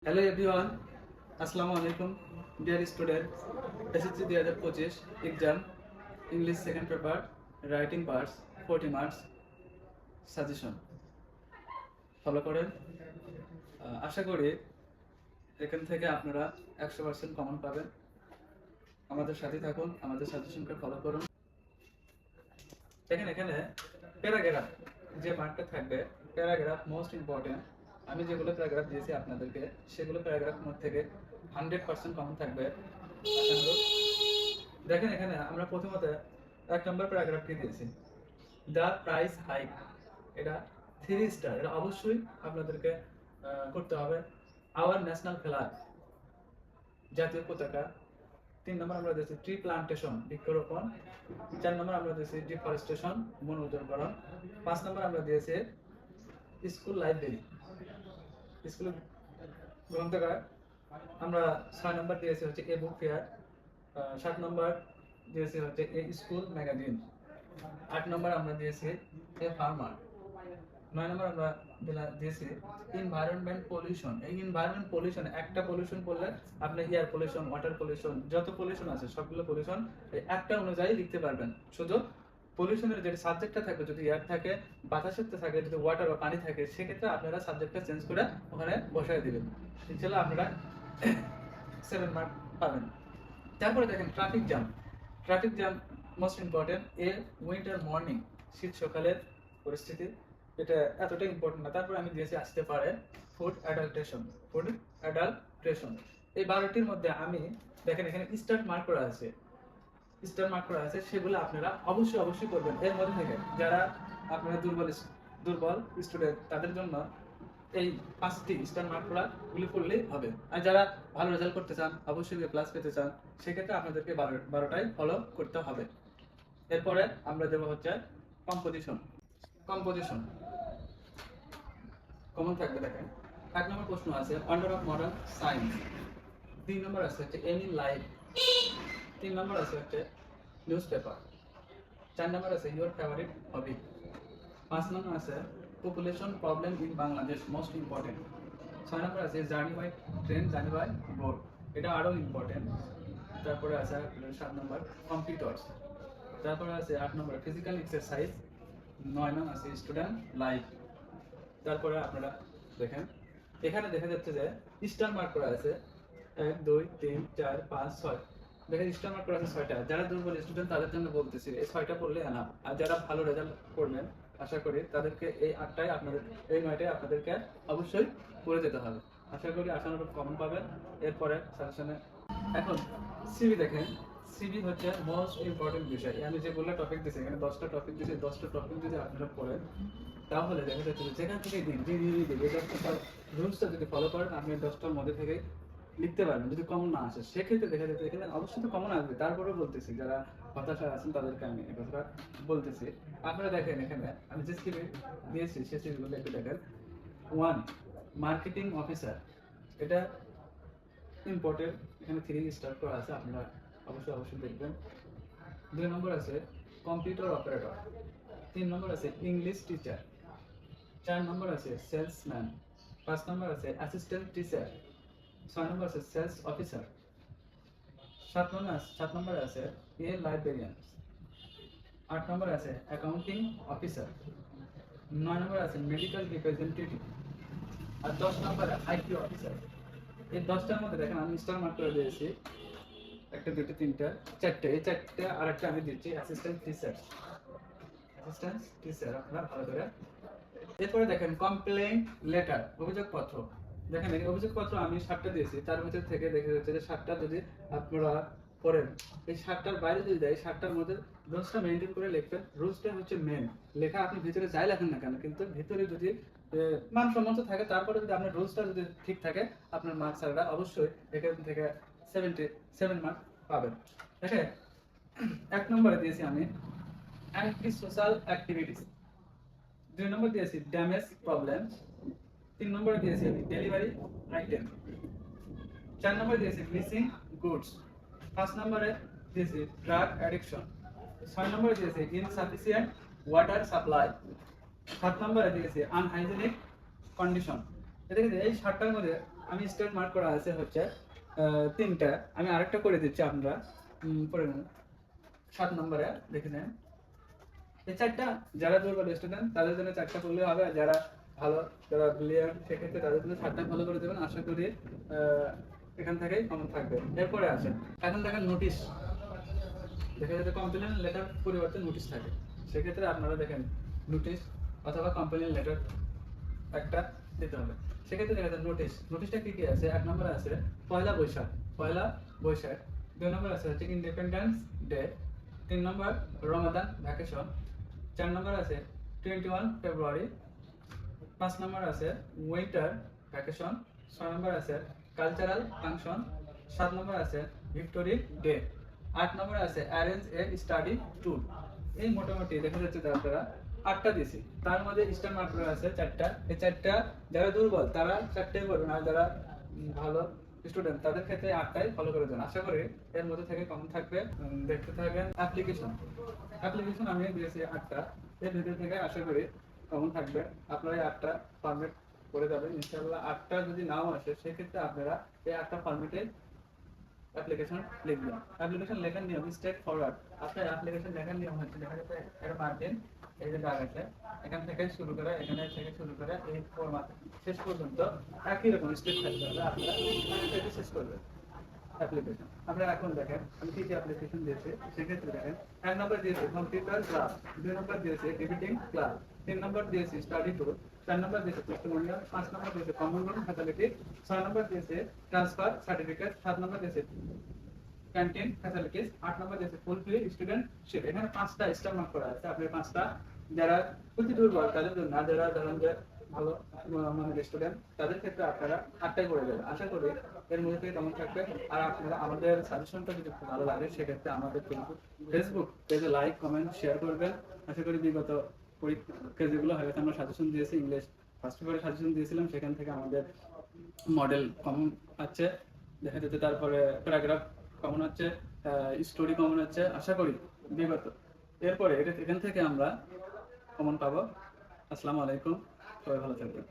Hello everyone, Assalamu alaikum, dear students. SSC 2025 exam, English second paper, writing parts, 40 marks, suggestion. Follow করেন। আশা করি এখান থেকে আপনারা 100% common পাবেন। আমাদের সাথে থাকুন, আমাদের সাজেশনকে ফলো করুন। দেখেন এখানে প্যারাগ্রাফ যে পার্টটা থাকবে, প্যারাগ্রাফ মোস্ট ইম্পর্টেন্ট। আমি যেগুলো প্যারাগ্রাফ দিয়েছি আপনাদেরকে, সেগুলো প্যারাগ্রাফ মধ্যে থেকে 100% কমন থাকবে। আশা করি। দেখেন এখানে আমরা প্রথমত 1 নম্বর প্যারাগ্রাফটি দিয়েছি, দ্য প্রাইস হাইক। এটা 3 স্টার, এটা অবশ্যই আপনাদেরকে করতে হবে। আওয়ার ন্যাশনাল ফ্ল্যাগ, জাতীয় পতাকা। 3 নম্বর আমরা দিয়েছি ট্রি প্লান্টেশন, বৃক্ষরোপণ। 4 নম্বর আমরা দিয়েছি ডিফরেস্টেশন, বন উজাড়করণ। 5 নম্বর আমরা দিয়েছি স্কুল লাইব্রেরি, স্কুল গ্রন্থাগার। আমরা 6 নম্বর দিয়েছি হচ্ছে এ বুক ফেয়ার। 7 নম্বর দিয়েছি হচ্ছে এ স্কুল ম্যাগাজিন। 8 নম্বর আমরা দিয়েছি এ ফার্মার। 9 নম্বর আমরা দিয়েছি এনভায়রনমেন্ট পলিউশন। এই এনভায়রনমেন্ট পলিউশন, একটা পলিউশন বললে আপনি এয়ার পলিউশন, ওয়াটার পলিউশন, যত পলিউশন আছে সবগুলো পলিউশন একটা অনুযায়ী লিখতে পারবেন। শুধু পলিউশনের যে সাবজেক্টটা থাকবে, যদি এয়ার থাকে, বাতাসের থাকে, যদি ওয়াটার বা পানি থাকে, সেক্ষেত্রে আপনারা সাবজেক্টটা চেঞ্জ করে ওখানে বসায় দিবেন। ইনশাআল্লাহ আপনারা 7 মার্ক পাবেন। তারপরে দেখেন traffic jam. Traffic jam most important. A winter morning, শীত সকালের পরিস্থিতি, এটা এতটা ইম্পর্টেন্ট না। তারপরে আমি দিয়েছি আসতে পারে ফুড অ্যাডাল্ট্রেশন। ফুড অ্যাডাল্ট্রেশন এই 12টির মধ্যে আমি দেখেন এখানে স্টার মার্ক করা আছে, স্টার মার্ক করা আছে, সেগুলো আপনারা অবশ্যই করবেন। এর মধ্যে থেকে যারা আপনারা দুর্বল স্টুডেন্ট, তাদের জন্য এই 5টি স্টার মার্ক করা গুলি করলেই হবে। আর যারা ভালো রেজাল্ট করতে চান, অবশ্যই প্লাস পেতে চান, সেক্ষেত্রে আপনাদেরকে 12টাই ফলো করতে হবে। এরপরে আমরা দেবো হচ্ছে কম্পোজিশন। কম্পোজিশন কমন থাকবে। দেখেন 1 নম্বর প্রশ্ন আছে আন্ডার অফ মডার্ন সায়েন্স। 2 নম্বর আছে হচ্ছে এনি লাইফ। 3 নম্বর আছে হচ্ছে নিউজ পেপার। 4 নম্বর আছে ইউর ফেভারিট হবি। 5 নম্বর আছে population problem in Bangladesh, most important. 6 নম্বর আছে journey by train, journey by road, এটা আরও ইম্পর্টেন্ট। তারপরে আছে 7 নম্বর কম্পিউটার্স। তারপরে আছে 8 নম্বর ফিজিক্যাল এক্সারসাইজ। 9 নং আছে স্টুডেন্ট লাইফ। তারপরে আপনারা দেখেন এখানে দেখা যাচ্ছে যে স্টার মার্ক করা আছে 1 2 3 4 5 6। দেখেন স্টার মার্ক করা আছে 6টা। যারা দুর্বল স্টুডেন্ট তাদের জন্য বলতেছি এই 6টা পড়লে এনাফ। আর যারা ভালো রেজাল্ট করবেন আশা করি তাদেরকে এই 8টাই আপনাদের, এই 9টাই আপনাদেরকে অবশ্যই করে যেতে হবে। আশা করি আশানুরূপ কমন পাবেন। এরপরে সাজেশনে এখন সিভি দেখেন। সিভি হচ্ছে মোস্ট ইম্পর্টেন্ট বিষয়। আমি যেগুলো টপিক দিয়েছি, এখানে 10টা টপিক দিয়েছি, 10টা টপিক যদি আপনারা পড়েন তাহলে দেখা যাচ্ছে যে যেখান থেকে দিন এই 10টা রুলসটা যদি ফলো করেন, আপনি 10টার মধ্যে থেকে লিখতে পারবেন। যদি কমন না আসে সেক্ষেত্রে দেখা যাচ্ছে এখানে অবশ্যই তো কমন আসবে। তারপরেও বলতেছি যারা হতাশায় আছেন তাদেরকে আমি এই কথাটা বলতেছি। আপনারা দেখেন এখানে আমি যে সিভি দিয়েছি সে সিভিগুলো একটু দেখেন। 1 মার্কেটিং অফিসার, এটা ইম্পর্টেন্ট। এখানে 3 স্টার করা আছে, আপনারা অবশ্যই দেখবেন। 2 নম্বর আছে কম্পিউটার অপারেটর। 3 নম্বর আছে ইংলিশ টিচার। 4 নম্বর আছে সেলসম্যান। 5 নম্বর আছে অ্যাসিস্ট্যান্ট টিচার। 6 নম্বর আছে সেলস অফিসার। 7 নম্বর আছে এ লাইব্রেরিয়ান। 8 নম্বর আছে অ্যাকাউন্টিং অফিসার। 9 নম্বর আছে মেডিকেল রিপ্রেজেন্টেটিভ। আর 10 নম্বর আইটি অফিসার। এই 10টার মধ্যে দেখেন আমি স্টার মার্ক করে দিয়েছি 1 2 3 4টে। এই 4টে আর একটা আমি দিচ্ছি অ্যাসিস্ট্যান্ট টিচার। অ্যাসিস্ট্যান্ট টিচার আপনারা ভালো করে। এরপরে দেখেন কমপ্লেইন্ট লেটার, অভিযোগপত্র। দেখেন এই অভিযোগপত্র আমি 7টা দিয়েছি, তার ভিতর থেকে দেখা যাচ্ছে যে 7টা যদি আপনারা পড়েন, এই 7টার বাইরে যদি দেয় 7টার মধ্যে রুলসটা মেনটেন করে লিখবেন। রুলসটা হচ্ছে মেন। লেখা আপনি ভিতরে যাই লেখেন না কেন, কিন্তু ভিতরে যদি মানসম্মত থাকে, তারপরে যদি আপনার রুলসটা যদি ঠিক থাকে, আপনার মার্কস আলাদা অবশ্যই এখান থেকে 77 মার্ক পাবেন। দেখেন 1 নম্বরে দিয়েছি আমি অ্যান্টি সোশ্যাল অ্যাক্টিভিটিস। 2 নম্বর দিয়েছি ড্যামেজ প্রবলেম। 3 নম্বরে দিয়েছি ডেলিভারি আইটেম। 4 নম্বরে দিয়েছি মিসিং গুডস। 5 নম্বরে দিয়েছি ড্রাগ অ্যাডিকশন। 6 নম্বরে দিয়েছি ইনসাফিসিয়েন্ট ওয়াটার সাপ্লাই। 7 নম্বরে দিয়েছি আনহাইজেনিক কন্ডিশন। এই 7টার মধ্যে আমি স্টার্ট মার্ক করা আছে হচ্ছে তিনটা। আমি আরেকটা করে দিচ্ছি, আপনারা পড়ে নেন। 7 নম্বরে দেখে নেন, এই চারটা যারা দুর্বল স্টুডেন্ট তাদের জন্য চারটা করলে হবে, আর যারা ভালো, যারা ব্রিলিয়ান্ট সেক্ষেত্রে তাদের জন্য 7টা ফলো করে দেবেন। আশা করি এখান থেকেই কমন থাকবে। এরপরে আসেন, এখন দেখেন নোটিশ, দেখা যাচ্ছে কমপ্লেন লেটার পরিবর্তে নোটিশ থাকে। সেক্ষেত্রে আপনারা দেখেন নোটিশ অথবা কমপ্লেন লেটার একটা দিতে হবে। সেক্ষেত্রে দেখা যায় নোটিশ, নোটিশটা কি কি আছে? 1 নম্বরে আছে পয়লা বৈশাখ, পয়লা বৈশাখ। 2 নম্বর আছে হচ্ছে ইন্ডিপেন্ডেন্স ডে। 3 নম্বর রমাদান ভ্যাকেশন। 4 নম্বর আছে 21 ফেব্রুয়ারি। 5 নম্বর আছে উইন্টার ভ্যাকেশন। 6 নম্বর আছে কালচারাল ফাংশন। 7 নম্বর আছে ভিক্টোরি ডে। 8 নম্বর আছে অ্যারেঞ্জ এ স্টাডি ট্যুর। এই মোটামুটি দেখা যাচ্ছে যে আপনারা 8টা দিয়েছি, তার মধ্যে স্টার মার্ক করা আছে 4টা। এই 4টা যারা দুর্বল তারা 4টাই করবেন, আর যারা ভালো স্টুডেন্ট তাদের ক্ষেত্রে 8টাই ফলো করে দেন। আশা করি এর মধ্যে থেকে কমন থাকবে। দেখতে থাকবেন। অ্যাপ্লিকেশন, অ্যাপ্লিকেশন আমি দিয়েছি 8টা, এর ভিতর থেকে আশা করি কমন থাকবে। আপনারা এই 8টা ফরম্যাট করে যাবেন ইনশাআল্লাহ। 8টা যদি নাও আসে সেক্ষেত্রে আপনারা এই 8টা ফরম্যাটে অ্যাপ্লিকেশন লিখবেন। অ্যাপ্লিকেশন লেখার নিয়ম স্ট্রেট ফরওয়ার্ড। আপনার অ্যাপ্লিকেশন লেখার নিয়ম হচ্ছে, দেখা যাচ্ছে একটা মার্জিন, এই যে দাগ আছে, এখান থেকে শুরু করে এখানে থেকে শুরু করে এই ফরম্যাট শেষ পর্যন্ত একই রকম স্টেপ থাকতে হবে। আপনারা এটা শেষ করবেন অ্যাপ্লিকেশন। আমরা এখন দেখেন আমি কি কি অ্যাপ্লিকেশন দিয়েছি। সেক্ষেত্রে দেখেন 1 নম্বর দিয়েছি কম্পিউটার ক্লাস, 2 নম্বর দিয়েছি এডিটিং ক্লাস, 3 নম্বর দিয়েছি স্টাডি টুর, 4 নম্বর দিয়েছি টেস্টিমোনিয়াল, 5 নম্বর দিয়েছি কমন রুম ফ্যাসিলিটি, 6 নম্বর দিয়েছি ট্রান্সফার সার্টিফিকেট, 7 নম্বর দিয়েছি ক্যান্টিন ফ্যাসিলিটিস, 8 নম্বর দিয়েছি ফুল ফ্রি স্টুডেন্টশিপ। এখানে 5টা স্টার মার্ক করা আছে। আপনি 5টা যারা প্রতি দুর্বল তাদের জন্য, না যারা ধরেন যে ভালো মানে স্টুডেন্ট তাদের ক্ষেত্রে আপনারা 8টাই করে দেবেন। আশা করি এর মধ্যে থেকে কেমন থাকবে। আর আপনারা আমাদের সাজেশনটা যদি খুব ভালো লাগে সেক্ষেত্রে আমাদের ফেসবুক পেজে লাইক কমেন্ট শেয়ার করবেন। আশা করি বিগত পরীক্ষা যেগুলো হয়েছে আমরা সাজেশন দিয়েছি, ইংলিশ ফার্স্ট পেপারে সাজেশন দিয়েছিলাম, সেখান থেকে আমাদের মডেল কমন আছে দেখা যাচ্ছে, তারপরে প্যারাগ্রাফ কমন হচ্ছে, স্টোরি কমন হচ্ছে। আশা করি বিগত এরপরে এখান থেকে আমরা কমন পাবো। আসসালামু আলাইকুম, সবাই ভালো থাকবেন।